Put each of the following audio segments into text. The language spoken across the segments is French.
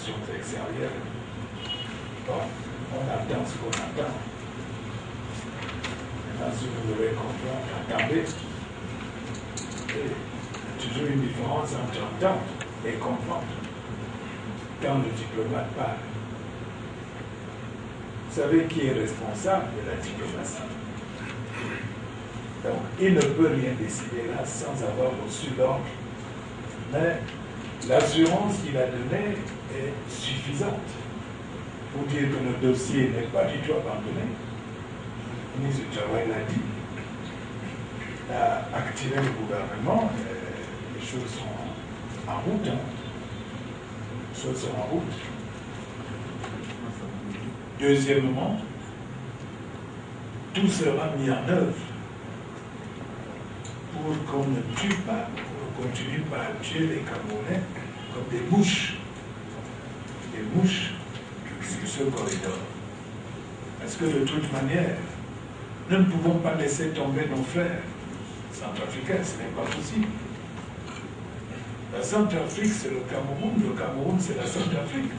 relations extérieures. Bon, on attend ce qu'on attend. Maintenant, si vous voulez comprendre, attendez. Il y a toujours une différence entre entendre et comprendre. Quand le diplomate parle, vous savez qui est responsable de la diplomatie. Donc, il ne peut rien décider là sans avoir reçu l'ordre. Mais l'assurance qu'il a donnée est suffisante pour dire que le dossier n'est pas du tout abandonné. Le ministre du Travail l'a dit. Il a activé le gouvernement. Les choses sont en route. Les choses sont en route. Deuxièmement, tout sera mis en œuvre pour qu'on ne tue pas, pour qu'on continue pas à tuer les Camerounais comme des mouches sur ce corridor. Parce que de toute manière, nous ne pouvons pas laisser tomber nos frères centrafricains, ce n'est pas possible. La Centrafrique, c'est le Cameroun, c'est la Centrafrique.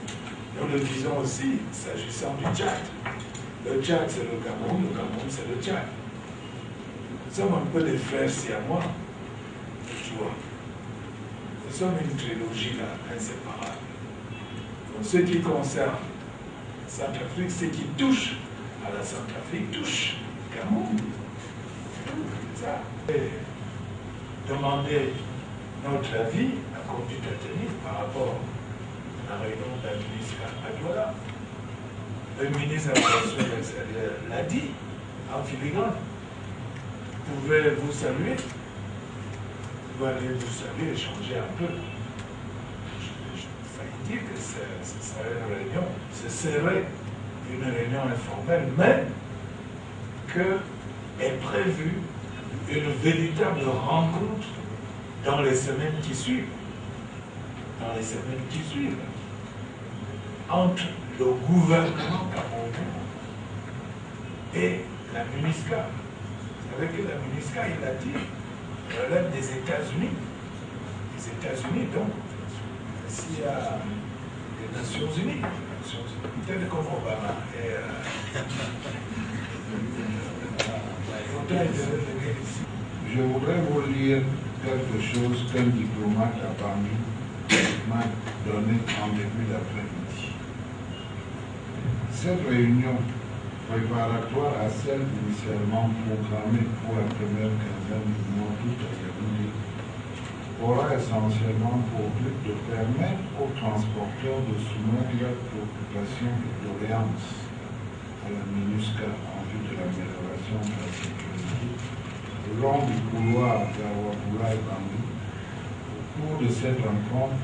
Nous le disons aussi, s'agissant du Tchad. Le Tchad, c'est le Cameroun, c'est le Tchad. Nous sommes un peu des frères siamois, tu vois. Nous sommes une trilogie là, inséparable. Donc, ce qui concerne la Centrafrique, ce qui touche à la Centrafrique, touche le Cameroun. C'est ça. Et demander notre avis à conduite à tenir par rapport à la réunion de la ministre à Douala. Le ministre de la Relations extérieures l'a dit en filigrane. Vous pouvez vous saluer. Vous pouvez aller vous saluer, échanger un peu. Je failli dire que ce serait une réunion, ce serait une réunion informelle, mais qu'est prévue une véritable rencontre dans les semaines qui suivent. Dans les semaines qui suivent. Entre le gouvernement camerounais et la MINUSCA. Vous savez que la MINUSCA, il a dit, relève des États-Unis. Les États-Unis, donc, s'il y a les Nations Unies, peut-être comme Obama. Je voudrais vous lire quelque chose qu'un diplomate m'a donné en début d'après-midi. Cette réunion préparatoire à celle initialement programmée pour la première quinzaine du mois d'août à Yaoundé aura essentiellement pour but de permettre aux transporteurs de soumettre leurs préoccupations et doléances à la MINUSCA en vue de l'amélioration de la sécurité le long du couloir d'Awaboula et Bambou. Au cours de cette rencontre,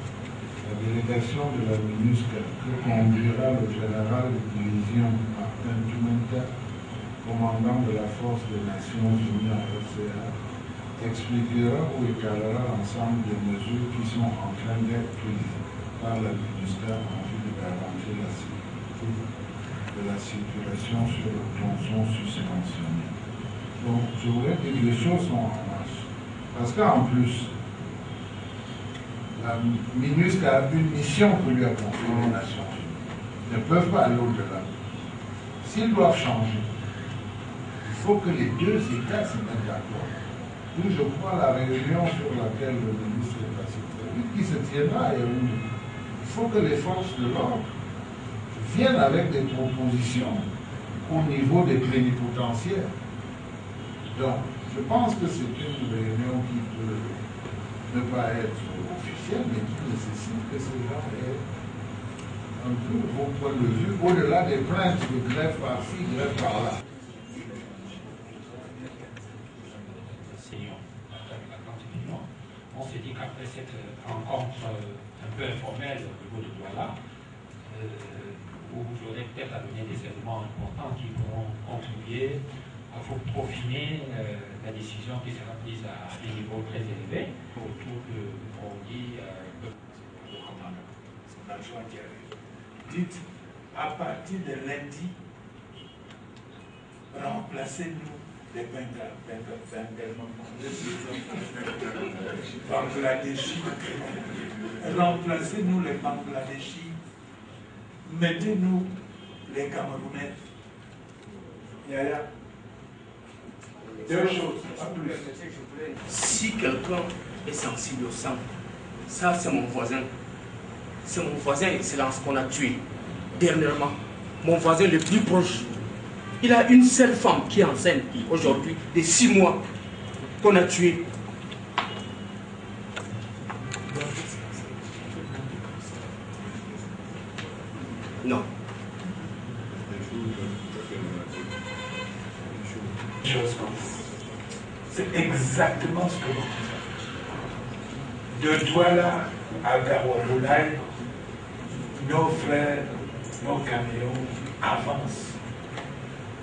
la délégation de la MINUSCA, que conduira le général de division Martin Tumenta, commandant de la force des Nations Unies à RCA, expliquera ou étalera l'ensemble des mesures qui sont en train d'être prises par la MINUSCA en vue de garantir la sécurité de la circulation sur le tronçon suspensionné. Donc, je voudrais dire que les choses sont en marche. Parce qu'en plus, la MINUSCA a une mission que lui a confiée les Nations Unies. Ils ne peuvent pas aller au-delà. S'ils doivent changer, il faut que les deux États se mettent d'accord. D'où je crois la réunion sur laquelle le ministre est passé très vite, qui se tiendra à Yaoundé. Il faut que les forces de l'ordre viennent avec des propositions au niveau des plénipotentiaires. Donc, je pense que c'est une réunion qui peut ne pas être officielle, mais qui nécessite que ces gens aient un peu vos points de vue, au-delà des plaintes de grève par-ci, grève par-là. On s'est dit qu'après cette rencontre un peu informelle au niveau de Douala, où vous aurez peut-être à donner des éléments importants qui pourront contribuer à peaufiner la décision qui sera prise à un niveau très élevé autour de Bondi, le commandant, son adjoint qui arrive. Dites, à partir de lundi, remplacez-nous les Bangladeshis. Remplacez-nous les Bangladeshis Mettez-nous les Camerounais. Yaya. Deux choses, pas plus. Si quelqu'un est sensible au sang, ça c'est mon voisin. C'est mon voisin excellence qu'on a tué dernièrement. Mon voisin le plus proche. Il a une seule femme qui est enceinte aujourd'hui de 6 mois qu'on a tué. Non. C'est exactement ce que vous dites. De Douala à Garoua-Moulaye, nos frères, nos camions avancent.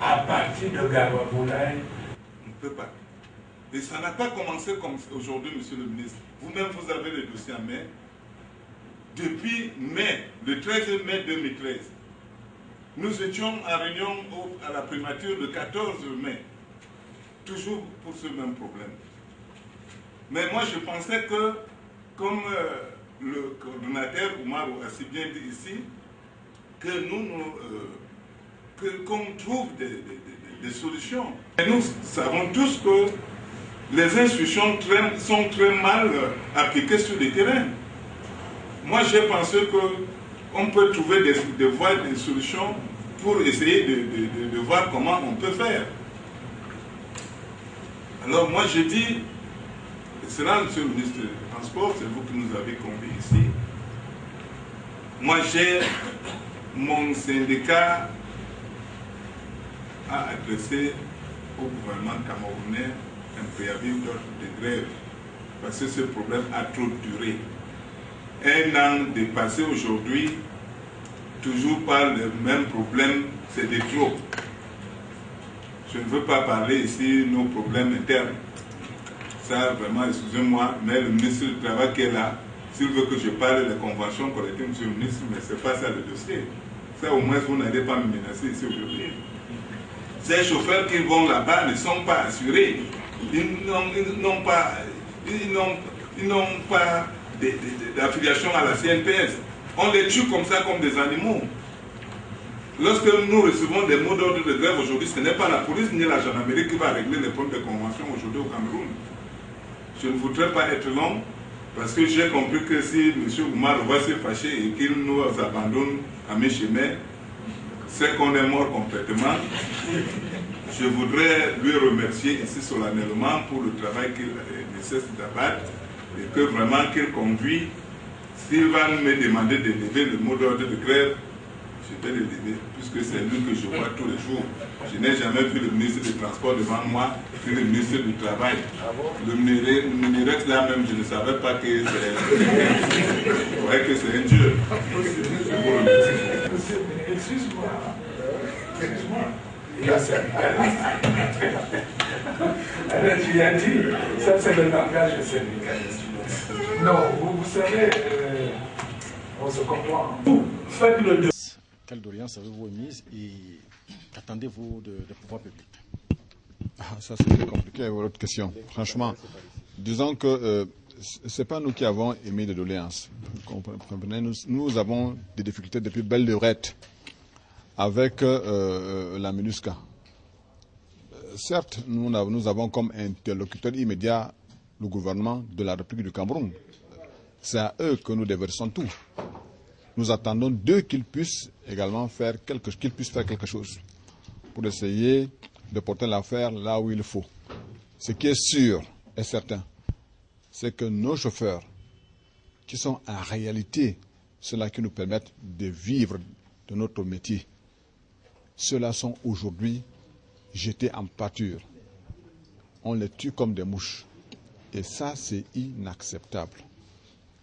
À partir de Garoua-Moulaye, on ne peut pas. Et ça n'a pas commencé comme aujourd'hui, monsieur le ministre. Vous-même, vous avez le dossier en main. Depuis mai, le 13 mai 2013, nous étions en réunion à la primature le 14 mai, toujours pour ce même problème. Mais moi, je pensais que, comme le coordonnateur Oumar a si bien dit ici, que qu'on trouve des solutions. Et nous savons tous que les institutions sont très mal appliquées sur le terrain. Moi, j'ai pensé qu'on peut trouver des voies, des solutions pour essayer de voir comment on peut faire. Alors moi, je dis, et c'est là, monsieur le ministre du Transport, c'est vous qui nous avez conviés ici. Moi, j'ai mon syndicat a adressé au gouvernement camerounais un préavis de grève parce que ce problème a trop duré. 1 an dépassé aujourd'hui, toujours pas le même problème, c'est des trop. Je ne veux pas parler ici de nos problèmes internes. Ça, vraiment, excusez-moi, mais le ministre du Travail qui est là, s'il veut que je parle des conventions collectives, monsieur le ministre, mais ce n'est pas ça le dossier. Ça, au moins, vous n'allez pas me menacer ici aujourd'hui. Ces chauffeurs qui vont là-bas ne sont pas assurés. Ils n'ont pas d'affiliation à la CNPS. On les tue comme ça, comme des animaux. Lorsque nous recevons des mots d'ordre de grève aujourd'hui, ce n'est pas la police ni la gendarmerie qui va régler les problèmes de convention aujourd'hui au Cameroun. Je ne voudrais pas être long, parce que j'ai compris que si M. Oumar va se fâcher et qu'il nous abandonne à mi-chemin, c'est qu'on est mort complètement. Je voudrais lui remercier ici solennellement pour le travail qu'il nécessite d'abattre et que vraiment qu'il conduit. S'il va me demander de lever le mot d'ordre de grève, je vais le lever, puisque c'est lui que je vois tous les jours. Je n'ai jamais vu le ministre des Transports devant moi, ni le ministre du Travail. Le ministre là même, je ne savais pas que c'est un Dieu. excuse-moi. Tu as dit, ça c'est le langage syndicaliste. Non, vous savez, on se comprend. Faites le deux. Quelle doléance avez-vous émise et qu'attendez-vous des pouvoirs publics? Ça c'est très compliqué votre question. Franchement, disons que ce n'est pas nous qui avons émis des doléances. Nous avons des difficultés depuis belle lurette avec la MINUSCA. Certes, nous avons comme interlocuteur immédiat le gouvernement de la République du Cameroun. C'est à eux que nous déversons tout. Nous attendons d'eux qu'ils puissent également faire quelque chose pour essayer de porter l'affaire là où il faut. Ce qui est sûr et certain, c'est que nos chauffeurs, qui sont en réalité ceux-là qui nous permettent de vivre de notre métier, ceux-là sont aujourd'hui jetés en pâture. On les tue comme des mouches. Et ça, c'est inacceptable.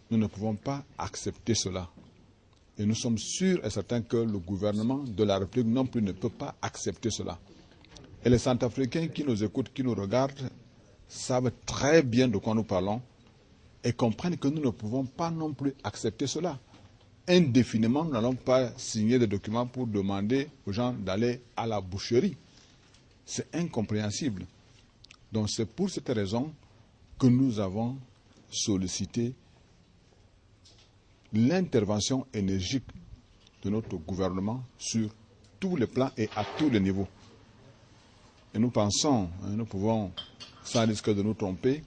Nous ne pouvons pas accepter cela. Et nous sommes sûrs et certains que le gouvernement de la République non plus ne peut pas accepter cela. Et les Centrafricains qui nous écoutent, qui nous regardent, savent très bien de quoi nous parlons et comprennent que nous ne pouvons pas non plus accepter cela. Indéfiniment, nous n'allons pas signer des documents pour demander aux gens d'aller à la boucherie. C'est incompréhensible. Donc c'est pour cette raison que nous avons sollicité l'intervention énergique de notre gouvernement sur tous les plans et à tous les niveaux. Et nous pensons, nous pouvons, sans risque de nous tromper,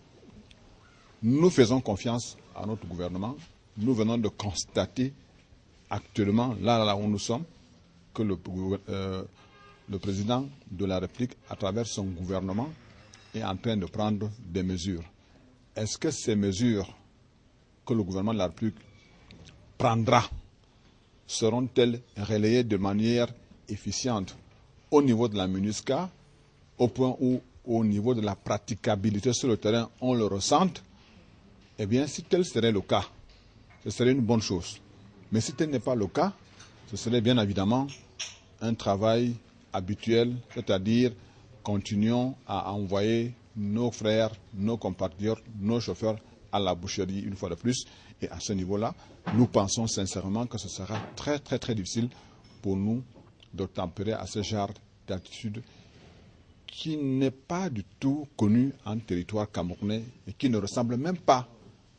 nous faisons confiance à notre gouvernement. Nous venons de constater actuellement, là où nous sommes, que le président de la République, à travers son gouvernement, est en train de prendre des mesures. Est-ce que ces mesures que le gouvernement de la République prendra seront-elles relayées de manière efficiente au niveau de la MINUSCA, au point où, au niveau de la praticabilité sur le terrain, on le ressente? Eh bien, si tel serait le cas, ce serait une bonne chose. Mais si tel n'est pas le cas, ce serait bien évidemment un travail habituel, c'est-à-dire continuons à envoyer nos frères, nos compatriotes, nos chauffeurs à la boucherie une fois de plus. Et à ce niveau-là, nous pensons sincèrement que ce sera très très très difficile pour nous de tempérer à ce genre d'attitude qui n'est pas du tout connu en territoire camerounais et qui ne ressemble même pas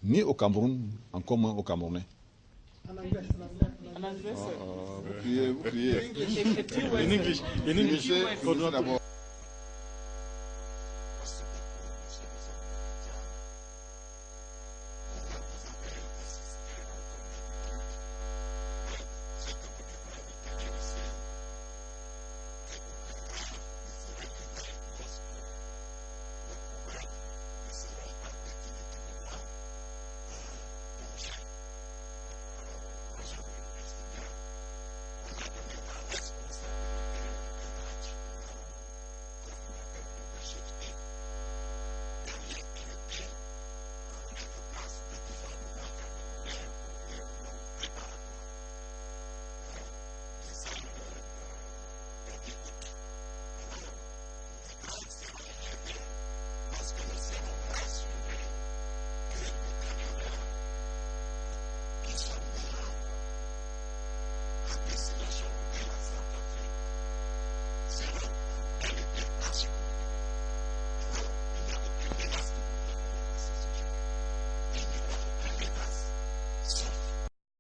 ni au Cameroun, encore moins au Camerounais. Vous criez. In English.